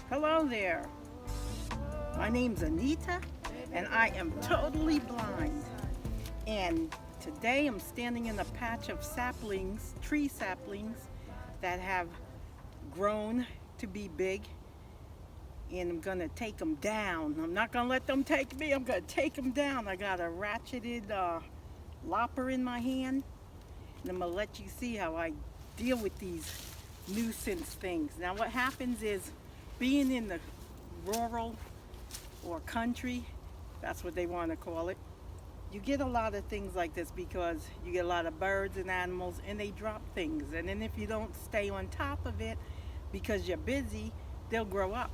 Hello there. My name's Anita and I am totally blind. And today I'm standing in a patch of saplings, tree saplings that have grown to be big, and I'm gonna take them down. I'm not gonna let them take me, I'm gonna take them down. I got a ratcheted lopper in my hand, and I'm gonna let you see how I deal with these nuisance things. Now what happens is, being in the rural or country, that's what they want to call it, you get a lot of things like this because you get a lot of birds and animals and they drop things, and then if you don't stay on top of it because you're busy, they'll grow up.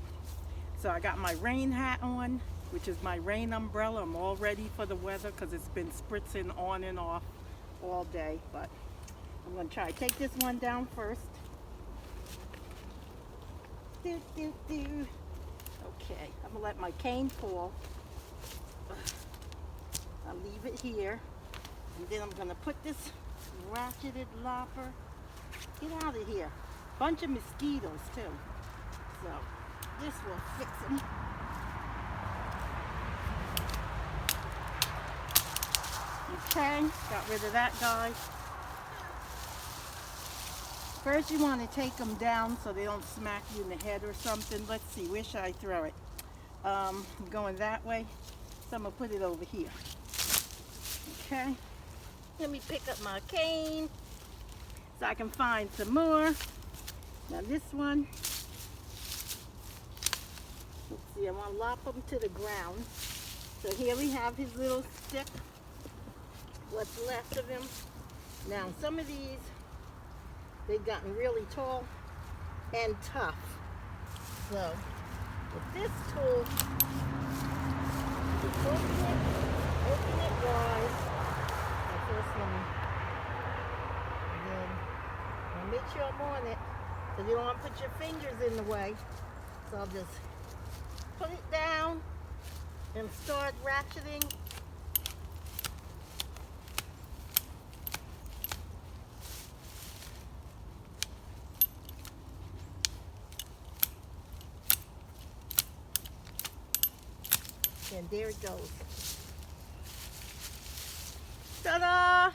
So I got my rain hat on, which is my rain umbrella. I'm all ready for the weather because it's been spritzing on and off all day, but I'm going to try to take this one down first. Okay, I'm gonna let my cane fall. I'll leave it here, and then I'm gonna put this ratcheted lopper. Get out of here. Bunch of mosquitoes too. So this will fix them. Okay, got rid of that guy. First you want to take them down so they don't smack you in the head or something. Let's see, where should I throw it? I'm going that way, so I'm going to put it over here. Okay, let me pick up my cane so I can find some more. Now this one, let's see, I want to lop him to the ground. So here we have his little stick, what's left of him. Now some of these, they've gotten really tall and tough. So with this tool, you open it wide. The first one. And then I'll make sure I'm on it so you don't want to put your fingers in the way. So I'll just put it down and start ratcheting. And there it goes. Ta-da!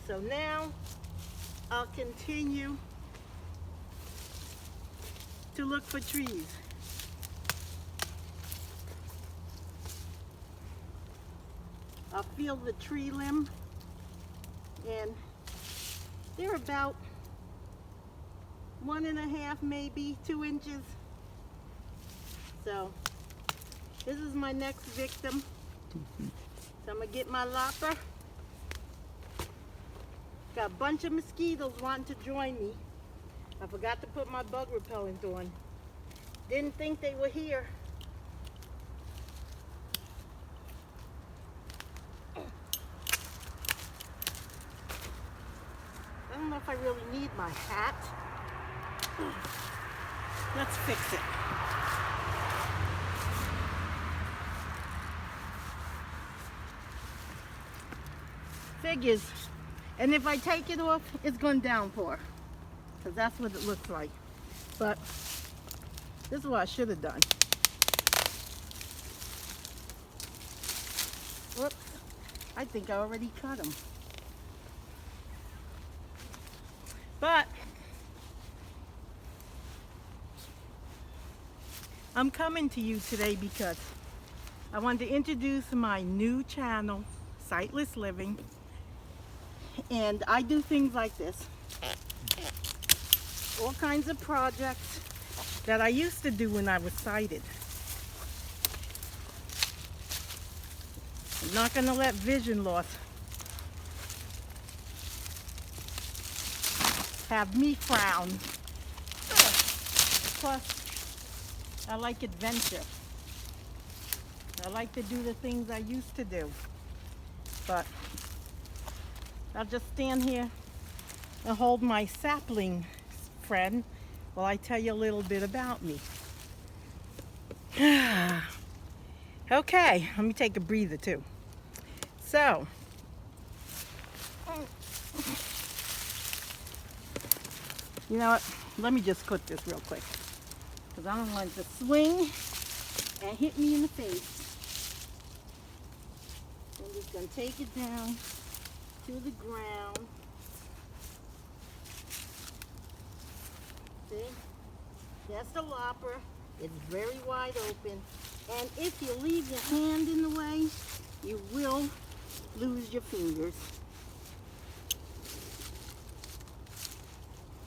So now I'll continue to look for trees. I'll feel the tree limb, and they're about 1.5, maybe 2 inches. So this is my next victim. So I'm gonna get my lopper. Got a bunch of mosquitoes wanting to join me. I forgot to put my bug repellent on. Didn't think they were here. I don't know if I really need my hat. Let's fix it. Figures. And if I take it off, it's going to downpour, because that's what it looks like. But this is what I should have done. Whoops, I think I already cut them. But I'm coming to you today because I wanted to introduce my new channel, Sightless Living. And I do things like this. All kinds of projects that I used to do when I was sighted. I'm not going to let vision loss have me frown. Plus, I like adventure. I like to do the things I used to do. But I'll just stand here and hold my sapling friend while I tell you a little bit about me. Okay, let me take a breather too. So, You know what? Let me just clip this real quick, because I don't want it to swing and hit me in the face. I'm just going to take it down to the ground. See? That's the lopper. It's very wide open. And if you leave your hand in the way, you will lose your fingers.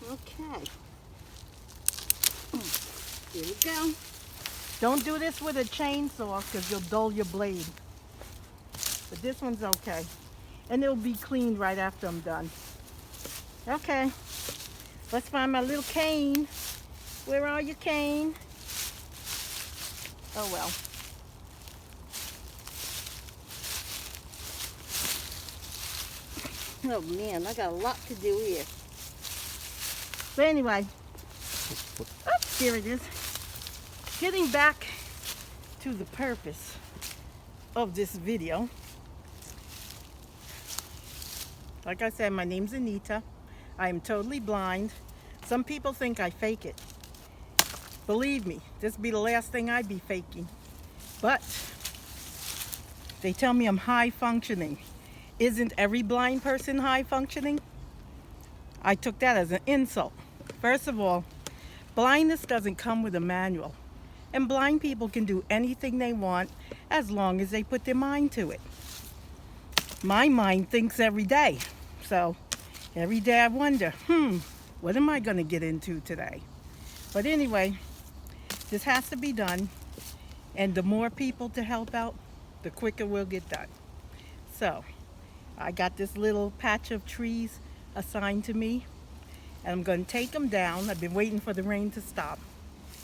Okay. Here we go. Don't do this with a chainsaw because you'll dull your blade. But this one's okay. And it'll be cleaned right after I'm done. Okay. Let's find my little cane. Where are you, cane? Oh well. Oh man, I got a lot to do here. But anyway, here it is. Getting back to the purpose of this video. Like I said, my name's Anita. I am totally blind. Some people think I fake it. Believe me, this be the last thing I'd be faking. But they tell me I'm high functioning. Isn't every blind person high functioning? I took that as an insult. First of all, blindness doesn't come with a manual. And blind people can do anything they want as long as they put their mind to it. My mind thinks every day. So every day I wonder, what am I going to get into today? But anyway, this has to be done. And the more people to help out, the quicker we'll get done. So I got this little patch of trees assigned to me. And I'm going to take them down. I've been waiting for the rain to stop.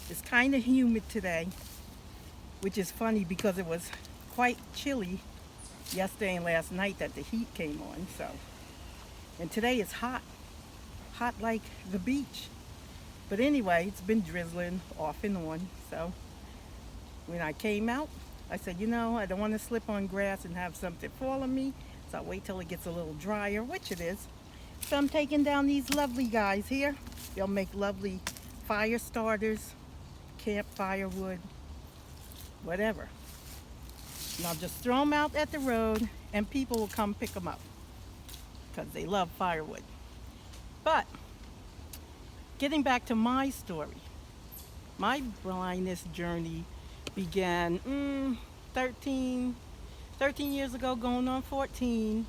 It's kind of humid today, which is funny because it was quite chilly yesterday and last night that the heat came on. So, and today it's hot like the beach. But anyway, it's been drizzling off and on. So when I came out, I said, you know, I don't want to slip on grass and have something fall on me. So I'll wait till it gets a little drier, which it is. So I'm taking down these lovely guys here. They'll make lovely fire starters, camp firewood, whatever. And I'll just throw them out at the road and people will come pick them up because they love firewood. But getting back to my story, my blindness journey began 13 years ago, going on 14.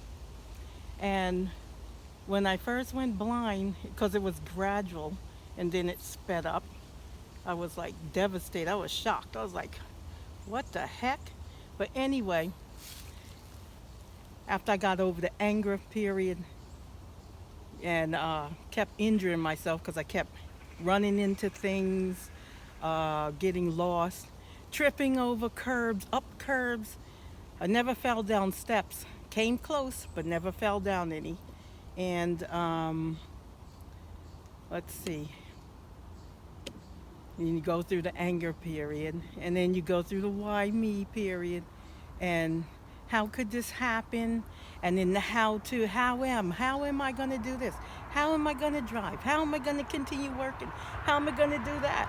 And when I first went blind, because it was gradual and then it sped up, I was like devastated. I was shocked. I was like, what the heck? But anyway, after I got over the anger period and kept injuring myself because I kept running into things, getting lost, tripping over curbs, up curbs. I never fell down steps. Came close, but never fell down any. And let's see. And you go through the anger period, and then you go through the why me period, and how could this happen? And then the how am I going to do this? How am I going to drive? How am I going to continue working? How am I going to do that?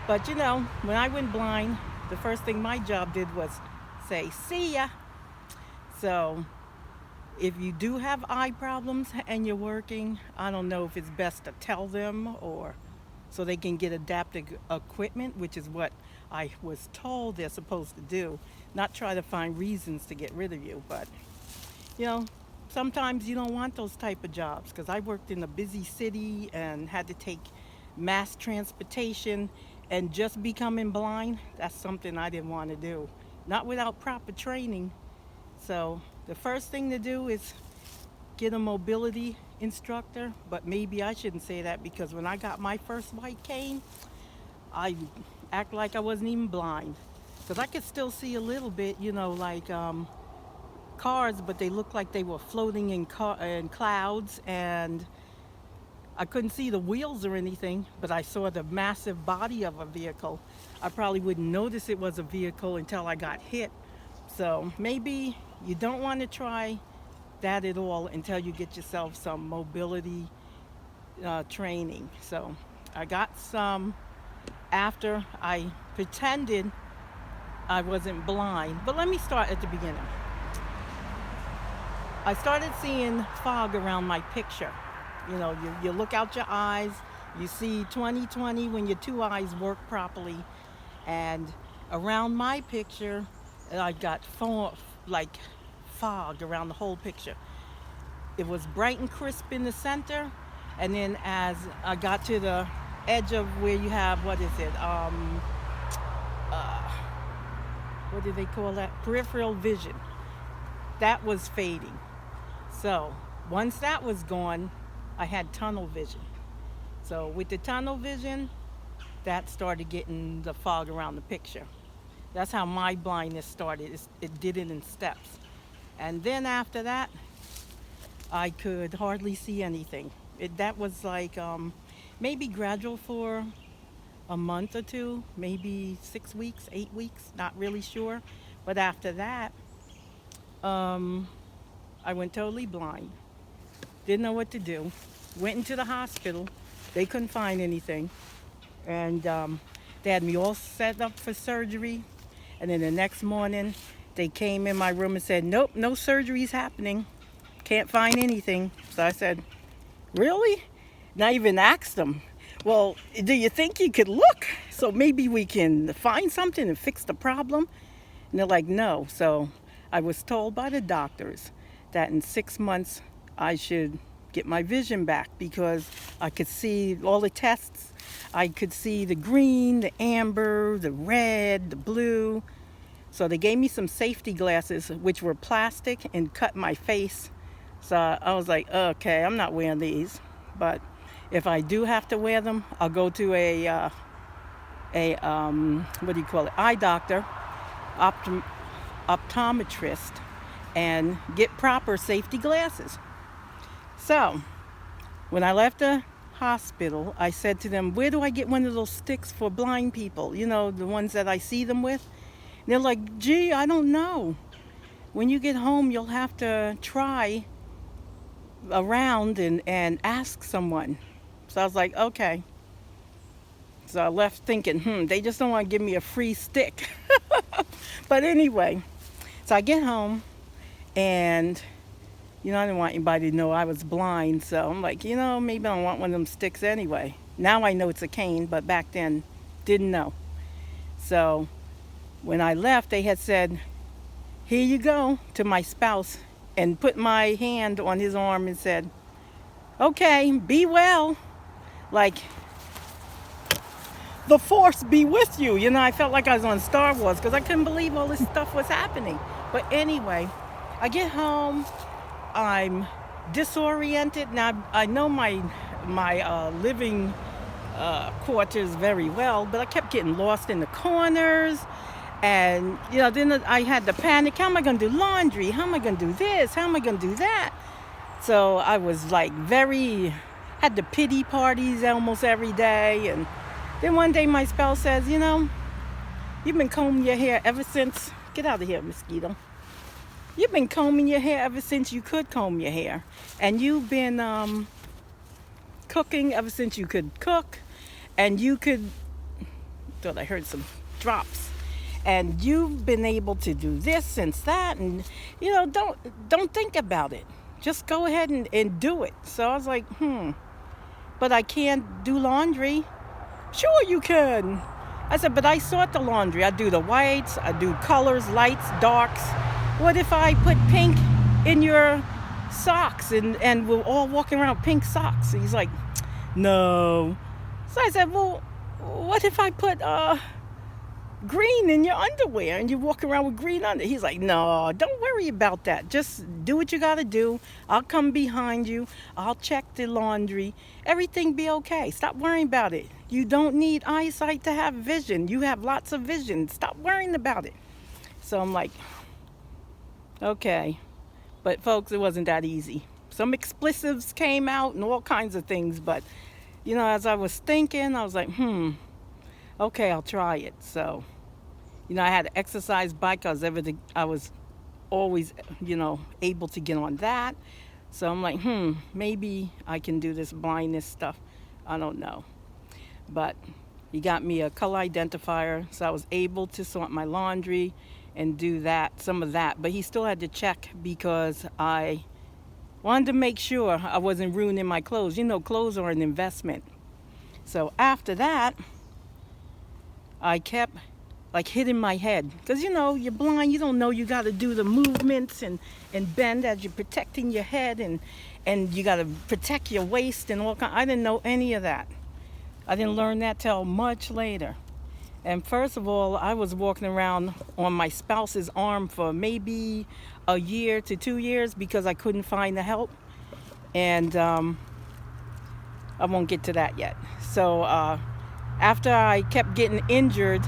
But you know, when I went blind, the first thing my job did was say, see ya. So if you do have eye problems and you're working, I don't know if it's best to tell them or so they can get adaptive equipment, which is what I was told they're supposed to do, not try to find reasons to get rid of you. But you know, sometimes you don't want those type of jobs, because I worked in a busy city and had to take mass transportation, and just becoming blind, that's something I didn't want to do, not without proper training. So the first thing to do is get a mobility instructor. But maybe I shouldn't say that, because when I got my first white cane, I act like I wasn't even blind, because I could still see a little bit, you know, like cars, but they looked like they were floating in clouds, and I couldn't see the wheels or anything, but I saw the massive body of a vehicle. I probably wouldn't notice it was a vehicle until I got hit. So maybe you don't want to try that at all until you get yourself some mobility training. So I got some after I pretended I wasn't blind. But let me start at the beginning. I started seeing fog around my picture. You know, you look out your eyes, you see 20/20 when your two eyes work properly. And around my picture, I got like fog around the whole picture. It was bright and crisp in the center, and then as I got to the edge of where you have, what is it? What do they call that? Peripheral vision. That was fading. So once that was gone, I had tunnel vision. So with the tunnel vision, that started getting the fog around the picture. That's how my blindness started. It did it in steps. And then after that, I could hardly see anything. That was like maybe gradual for a month or two, maybe 6 weeks, 8 weeks, not really sure. But after that, I went totally blind. Didn't know what to do. Went into the hospital. They couldn't find anything. And they had me all set up for surgery. And then the next morning, they came in my room and said, nope, no surgery's happening. Can't find anything. So I said, really? And I even asked them, well, do you think you could look? So maybe we can find something and fix the problem? And they're like, no. So I was told by the doctors that in 6 months I should get my vision back because I could see all the tests. I could see the green, the amber, the red, the blue. So they gave me some safety glasses, which were plastic and cut my face. So I was like, okay, I'm not wearing these. But if I do have to wear them, I'll go to a what do you call it, eye doctor, optometrist, and get proper safety glasses. So when I left the hospital, I said to them, where do I get one of those sticks for blind people? You know, the ones that I see them with? And they're like, gee, I don't know. When you get home, you'll have to try around and ask someone. So I was like, okay. So I left thinking, they just don't want to give me a free stick. But anyway, so I get home and, I didn't want anybody to know I was blind. So I'm like, maybe I don't want one of them sticks anyway. Now I know it's a cane, but back then, didn't know. So when I left, they had said, here you go, to my spouse, and put my hand on his arm and said, okay, be well. Like, the force be with you. I felt like I was on Star Wars because I couldn't believe all this stuff was happening. But anyway, I get home, I'm disoriented. Now, I know my living quarters very well, but I kept getting lost in the corners. And, then I had to panic. How am I going to do laundry? How am I going to do this? How am I going to do that? So I was like had the pity parties almost every day. And then one day my spouse says, you've been combing your hair ever since, get out of here, mosquito. You've been combing your hair ever since you could comb your hair. And you've been cooking ever since you could cook. And you could, thought I heard some drops. And you've been able to do this since that. And, don't think about it. Just go ahead and do it. So I was like, but I can't do laundry. Sure you can. I said, but I sort the laundry. I do the whites, I do colors, lights, darks. What if I put pink in your socks and we're all walking around with pink socks? And he's like, no. So I said, well, what if I put green in your underwear and you walk around with green under? He's like, no, don't worry about that. Just do what you got to do. I'll come behind you. I'll check the laundry. Everything be okay. Stop worrying about it. You don't need eyesight to have vision. You have lots of vision. Stop worrying about it. So I'm like, okay. But folks, it wasn't that easy. Some expletives came out and all kinds of things. But, as I was thinking, I was like, okay, I'll try it. So, I had an exercise bike. I was always, able to get on that. So I'm like, maybe I can do this blindness stuff. I don't know. But he got me a color identifier, so I was able to sort my laundry and do that, some of that. But he still had to check because I wanted to make sure I wasn't ruining my clothes. You know, clothes are an investment. So after that, I kept like hitting my head because you're blind, you don't know you got to do the movements and bend as you're protecting your head, and you got to protect your waist and all kind. I didn't know any of that. I didn't learn that till much later. And first of all, I was walking around on my spouse's arm for maybe a year to 2 years because I couldn't find the help. And I won't get to that yet. So after I kept getting injured,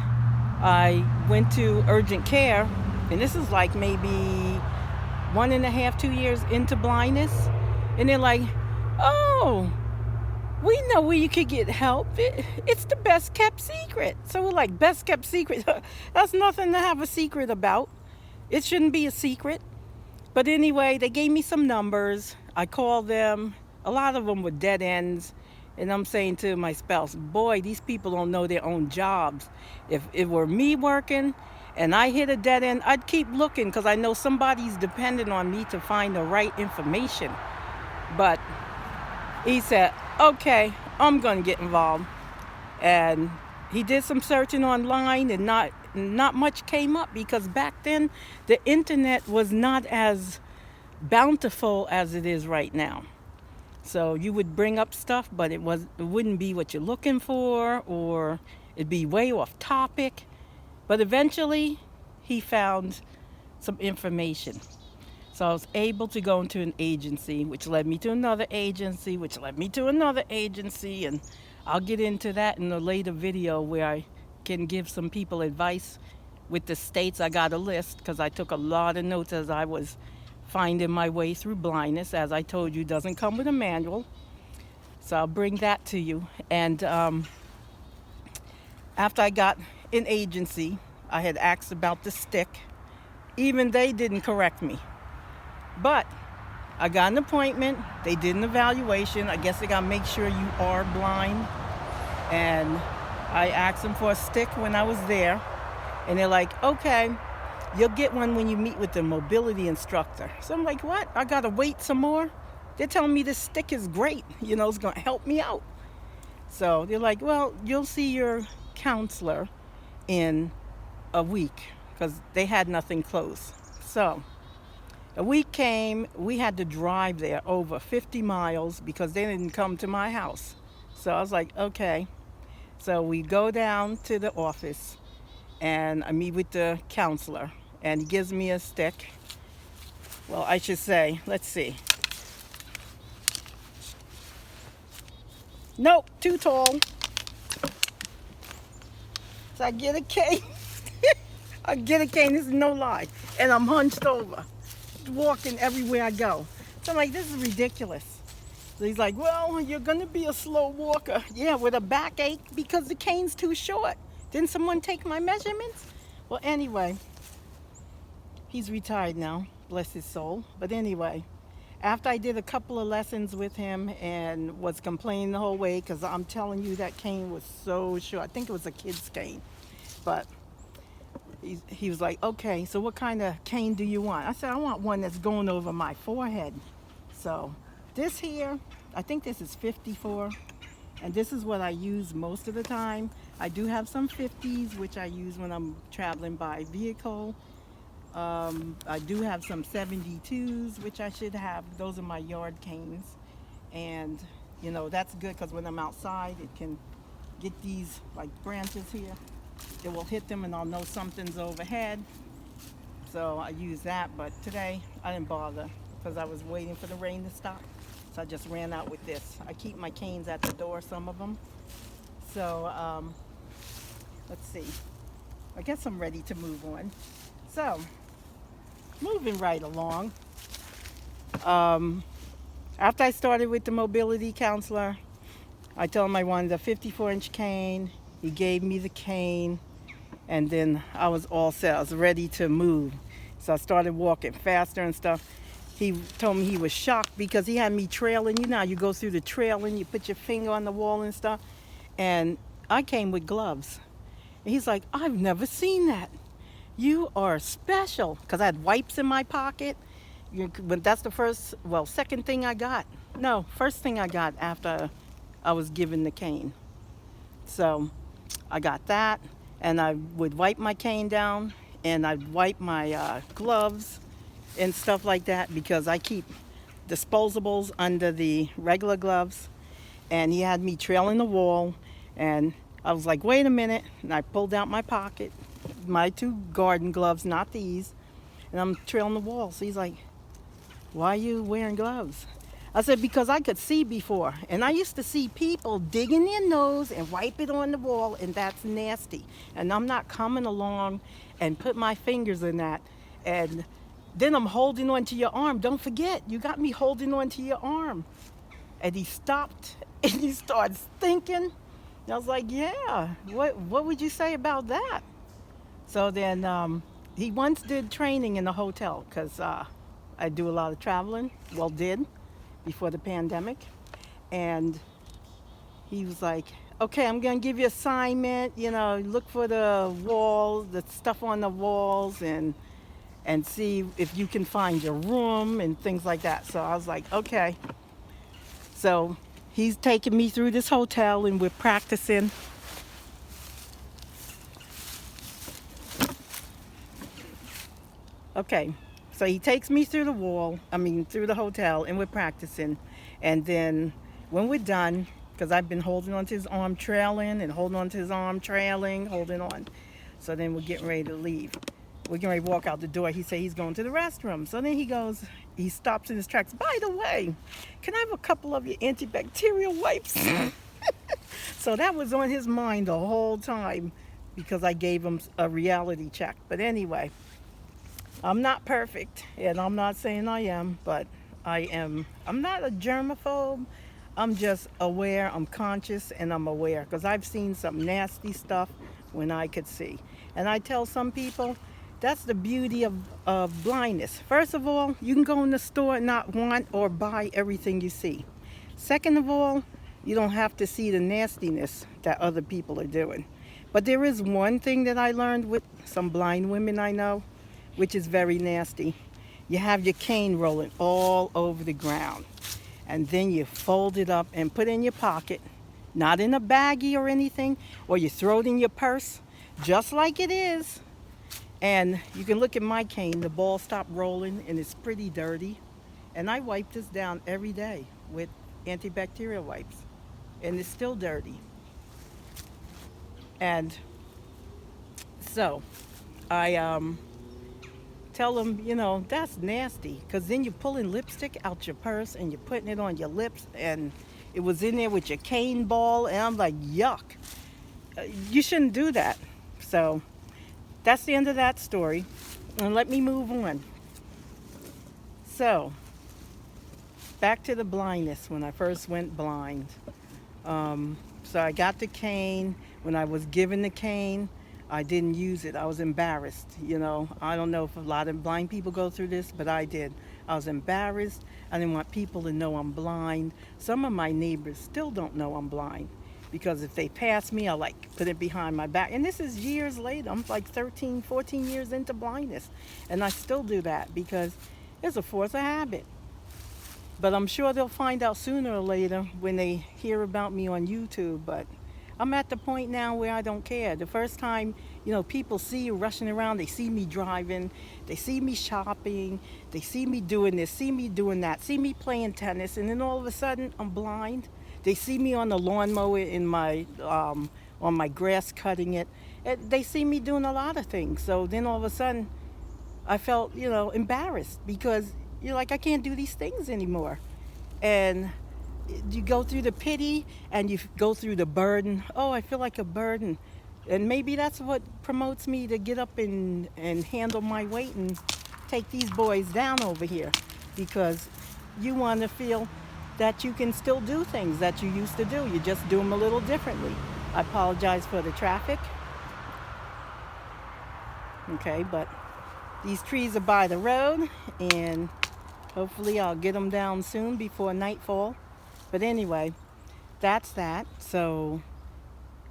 I went to urgent care, and this is like maybe 1.5, 2 years into blindness. And they're like, oh, we know where you could get help. It's the best kept secret. So we're like, best kept secret? That's nothing to have a secret about. It shouldn't be a secret. But anyway, they gave me some numbers. I called them. A lot of them were dead ends. And I'm saying to my spouse, boy, these people don't know their own jobs. If it were me working and I hit a dead end, I'd keep looking because I know somebody's dependent on me to find the right information. But he said, okay, I'm going to get involved. And he did some searching online, and not much came up because back then the internet was not as bountiful as it is right now. So you would bring up stuff, but it wouldn't be what you're looking for, or it'd be way off topic. But eventually he found some information. So I was able to go into an agency, which led me to another agency, which led me to another agency. And I'll get into that in a later video where I can give some people advice with the states. I got a list because I took a lot of notes as I was finding my way through blindness. As I told you, doesn't come with a manual. So I'll bring that to you. And after I got an agency, I had asked about the stick. Even they didn't correct me. But I got an appointment. They did an evaluation. I guess they got to make sure you are blind. And I asked them for a stick when I was there. And they're like, okay, you'll get one when you meet with the mobility instructor. So I'm like, what? I got to wait some more? They're telling me this stick is great. It's going to help me out. So they're like, well, you'll see your counselor in a week because they had nothing close. So a week came, we had to drive there over 50 miles because they didn't come to my house. So I was like, okay. So we go down to the office and I meet with the counselor and he gives me a stick. Well, I should say, let's see. Nope, too tall. So I get a cane. I get a cane, this is no lie. And I'm hunched over, walking everywhere I go. So I'm like, this is ridiculous. So he's like, well, you're going to be a slow walker. Yeah, with a backache because the cane's too short. Didn't someone take my measurements? Well, anyway, he's retired now, bless his soul. But anyway, after I did a couple of lessons with him and was complaining the whole way because I'm telling you that cane was so short. I think it was a kid's cane. But he was like, okay, so what kind of cane do you want? I said, I want one that's going over my forehead. So this here, I think this is 54, and this is what I use most of the time. I do have some 50s, which I use when I'm traveling by vehicle. I do have some 72s, which I should have. Those are my yard canes. And, that's good because when I'm outside, it can get these like branches here. It will hit them and I'll know something's overhead. So I use that, but today I didn't bother because I was waiting for the rain to stop. So I just ran out with this. I keep my canes at the door, some of them. So let's see. I guess I'm ready to move on. So, moving right along. After I started with the mobility counselor, I told him I wanted a 54-inch cane. He gave me the cane, and then I was all set. I was ready to move. So I started walking faster and stuff. he told me he was shocked because he had me trailing. You know, you go through the trail and you put your finger on the wall and stuff. And I came with gloves. And he's like, I've never seen that. You are special. Because I had wipes in my pocket. But that's the second thing I got. No, first thing I got after I was given the cane. So I got that. And I would wipe my cane down. And I'd wipe my gloves and stuff like that, because I keep disposables under the regular gloves. And he had me trailing the wall, and I was like, wait a minute, and I pulled out my pocket, my 2 garden gloves, not these, and I'm trailing the wall. So he's like, why are you wearing gloves? I said, because I could see before, and I used to see people digging their nose and wipe it on the wall, and that's nasty, and I'm not coming along and put my fingers in that. And then I'm holding on to your arm. Don't forget, you got me holding on to your arm. And he stopped and he starts thinking. And I was like, yeah, what would you say about that? So then he once did training in the hotel, because I do a lot of traveling. Well, did before the pandemic. And he was like, okay, I'm going to give you assignment, look for the walls, the stuff on the walls, and see if you can find your room and things like that. So I was like, okay. So he's taking me through this hotel and we're practicing. Okay, so he takes me through the hotel, and we're practicing. And then when we're done, because I've been holding on to his arm trailing and holding on to his arm trailing, holding on. So then we're getting ready to leave. We're getting ready to walk out the door. He said he's going to the restroom. So then he stops in his tracks. By the way, can I have a couple of your antibacterial wipes? So that was on his mind the whole time, because I gave him a reality check. But anyway, I'm not perfect, and I'm not saying I am, but I'm not a germaphobe. I'm just aware, I'm conscious, and I'm aware, because I've seen some nasty stuff when I could see. And I tell some people, that's the beauty of blindness. First of all, you can go in the store and not want or buy everything you see. Second of all, you don't have to see the nastiness that other people are doing. But there is one thing that I learned with some blind women I know, which is very nasty. You have your cane rolling all over the ground, and then you fold it up and put it in your pocket, not in a baggie or anything, or you throw it in your purse, just like it is. And you can look at my cane, the ball stopped rolling and it's pretty dirty. And I wipe this down every day with antibacterial wipes, and it's still dirty. And so I tell them, that's nasty, because then you're pulling lipstick out your purse and you're putting it on your lips, and it was in there with your cane ball, and I'm like, yuck. You shouldn't do that. So that's the end of that story, and let me move on. So back to the blindness, when I first went blind. So I got the cane. When I was given the cane, I didn't use it. I was embarrassed. I don't know if a lot of blind people go through this, but I did. I was embarrassed. I didn't want people to know I'm blind. Some of my neighbors still don't know I'm blind, because if they pass me, I'll put it behind my back. And this is years later. I'm like 13, 14 years into blindness, and I still do that because it's a force of habit. But I'm sure they'll find out sooner or later when they hear about me on YouTube. But I'm at the point now where I don't care. The first time, people see you rushing around, they see me driving, they see me shopping, they see me doing this, see me doing that, see me playing tennis, and then all of a sudden I'm blind. They see me on the lawnmower in my on my grass cutting it. They see me doing a lot of things. So then all of a sudden I felt, embarrassed, because I can't do these things anymore. And you go through the pity and you go through the burden. Oh, I feel like a burden. And maybe that's what promotes me to get up and handle my weight and take these boys down over here, because you want to feel that you can still do things that you used to do. You just do them a little differently. I apologize for the traffic. Okay, but these trees are by the road, and Hopefully I'll get them down soon before nightfall. But anyway, that's that. So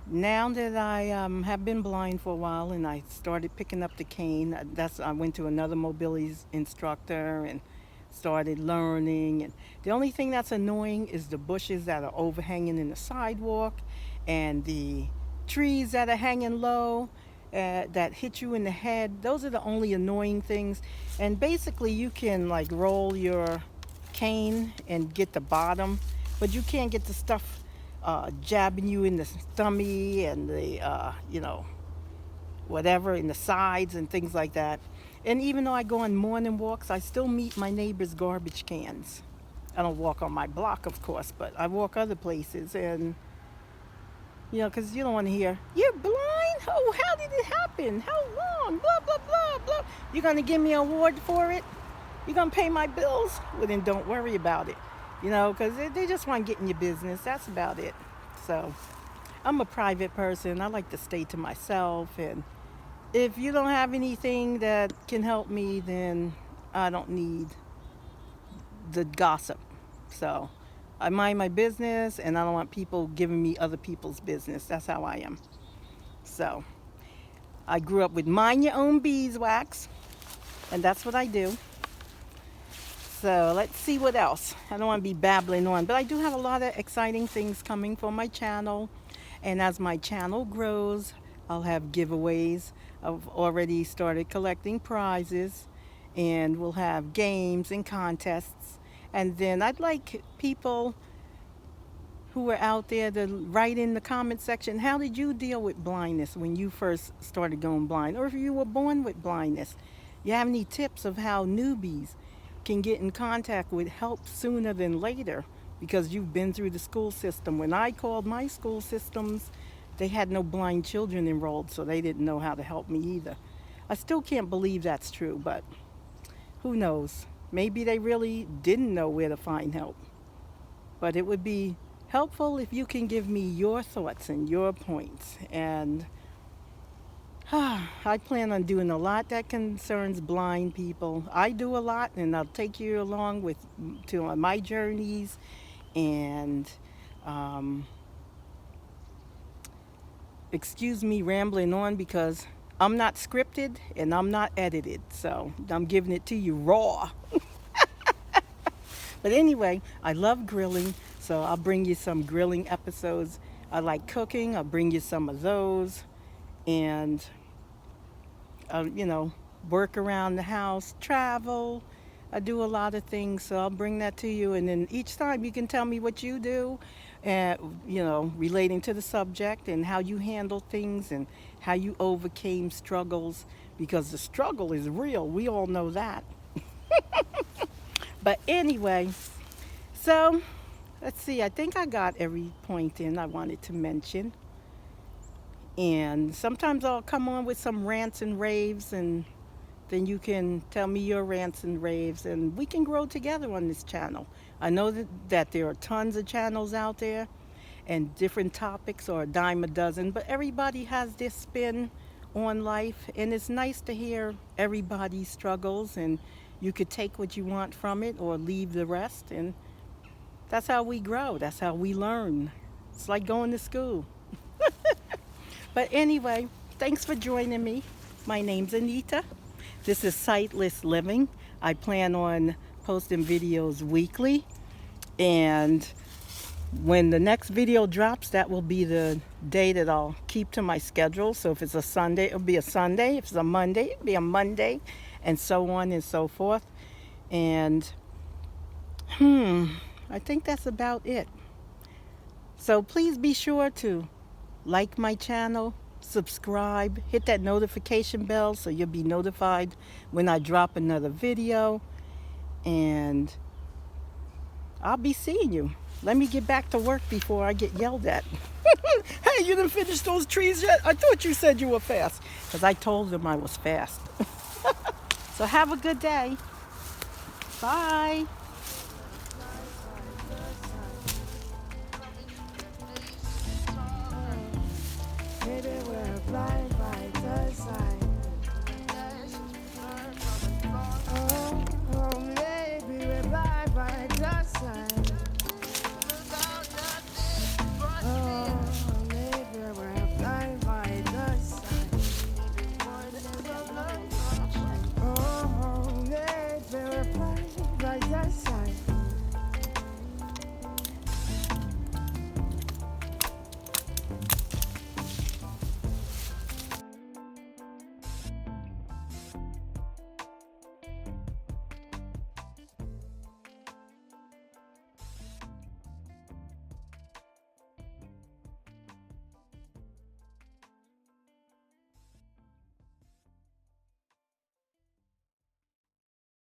now that I have been blind for a while and I started picking up the cane, I went to another mobility instructor and started learning. And the only thing that's annoying is the bushes that are overhanging in the sidewalk and the trees that are hanging low that hit you in the head. Those are the only annoying things. And basically you can like roll your cane and get the bottom, but you can't get the stuff jabbing you in the stomach and the whatever in the sides and things like that. And even though I go on morning walks, I still meet my neighbor's garbage cans. I don't walk on my block, of course, but I walk other places. And because you don't want to hear, "You're blind? Oh, how did it happen? How long? Blah, blah, blah, blah. You're going to give me an award for it? You're going to pay my bills?" Well, then don't worry about it, because they just want to get in your business. That's about it. So I'm a private person. I like to stay to myself. And if you don't have anything that can help me, then I don't need the gossip. So I mind my business, and I don't want people giving me other people's business. That's how I am. So I grew up with mind your own beeswax, and that's what I do. So let's see what else. I don't want to be babbling on, but I do have a lot of exciting things coming for my channel. And as my channel grows, I'll have giveaways. I've already started collecting prizes, and we'll have games and contests. And then I'd like people who are out there to write in the comment section, how did you deal with blindness when you first started going blind? Or if you were born with blindness, you have any tips of how newbies can get in contact with help sooner than later because you've been through the school system. When I called my school systems, they had no blind children enrolled, so they didn't know how to help me either. I still can't believe that's true, but who knows? Maybe they really didn't know where to find help. But it would be helpful if you can give me your thoughts and your points. And I plan on doing a lot that concerns blind people. I do a lot, and I'll take you along to my journeys. And excuse me rambling on because I'm not scripted and I'm not edited, so I'm giving it to you raw. But anyway, I love grilling, so I'll bring you some grilling episodes. I like cooking. I'll bring you some of those. And work around the house, travel. I do a lot of things, so I'll bring that to you. And then each time you can tell me what you do, relating to the subject and how you handle things and how you overcame struggles, because the struggle is real. We all know that. But anyway, so let's see. I think I got every point in I wanted to mention. And sometimes I'll come on with some rants and raves, and then you can tell me your rants and raves, and we can grow together on this channel. I know that there are tons of channels out there, and different topics are a dime a dozen, but everybody has their spin on life, and it's nice to hear everybody's struggles, and you could take what you want from it or leave the rest, and that's how we grow. That's how we learn. It's like going to school. But anyway, thanks for joining me. My name's Anita. This is Sightless Living. I plan on posting videos weekly, and when the next video drops, that will be the day that I'll keep to my schedule. So if it's a Sunday, it'll be a Sunday. If it's a Monday, it'll be a Monday, and so on and so forth. And I think that's about it. So please be sure to like my channel, subscribe, hit that notification bell so you'll be notified when I drop another video. And I'll be seeing you. Let me get back to work before I get yelled at. Hey, you didn't finish those trees yet? I thought you said you were fast. Because I told them I was fast. So have a good day. Bye.